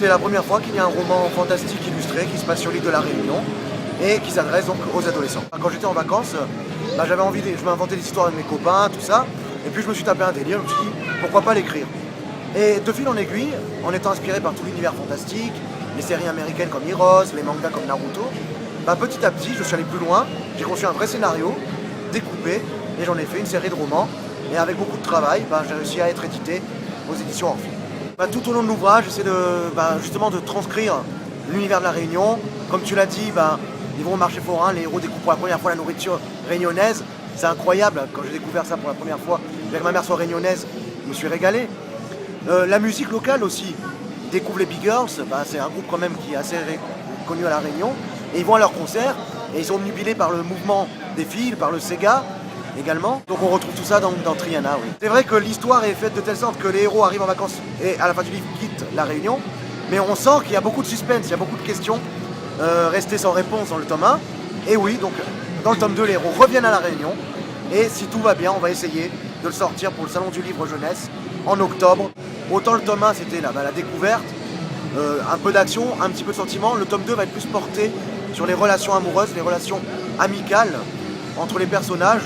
C'est la première fois qu'il y a un roman fantastique illustré qui se passe sur l'île de la Réunion et qui s'adresse donc aux adolescents. Quand j'étais en vacances, j'avais envie, je m'inventais des histoires avec mes copains, tout ça, et puis je me suis tapé un délire, je me suis dit pourquoi pas l'écrire. Et de fil en aiguille, en étant inspiré par tout l'univers fantastique, les séries américaines comme Heroes, les mangas comme Naruto, petit à petit je suis allé plus loin, j'ai conçu un vrai scénario, découpé, et j'en ai fait une série de romans, et avec beaucoup de travail, j'ai réussi à être édité aux éditions Orphée. Tout au long de l'ouvrage, j'essaie justement de transcrire l'univers de la Réunion. Comme tu l'as dit, ils vont au marché forain, les héros découvrent pour la première fois la nourriture réunionnaise. C'est incroyable, quand j'ai découvert ça pour la première fois, bien que ma mère soit réunionnaise, je me suis régalé. La musique locale aussi, ils découvrent les Big Girls, c'est un groupe quand même qui est assez connu à la Réunion, et ils vont à leur concert, et ils sont obnubilés par le mouvement des filles, par le Sega également. Donc on retrouve tout ça dans Triana, oui. C'est vrai que l'histoire est faite de telle sorte que les héros arrivent en vacances et à la fin du livre quittent la Réunion, mais on sent qu'il y a beaucoup de suspense, il y a beaucoup de questions restées sans réponse dans le tome 1. Et oui, donc dans le tome 2, les héros reviennent à la Réunion, et si tout va bien, on va essayer de le sortir pour le Salon du Livre Jeunesse en octobre. Autant le tome 1 c'était la découverte, un peu d'action, un petit peu de sentiment. Le tome 2 va être plus porté sur les relations amoureuses, les relations amicales entre les personnages,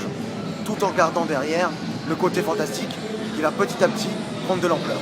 tout en gardant derrière le côté fantastique qui va petit à petit prendre de l'ampleur.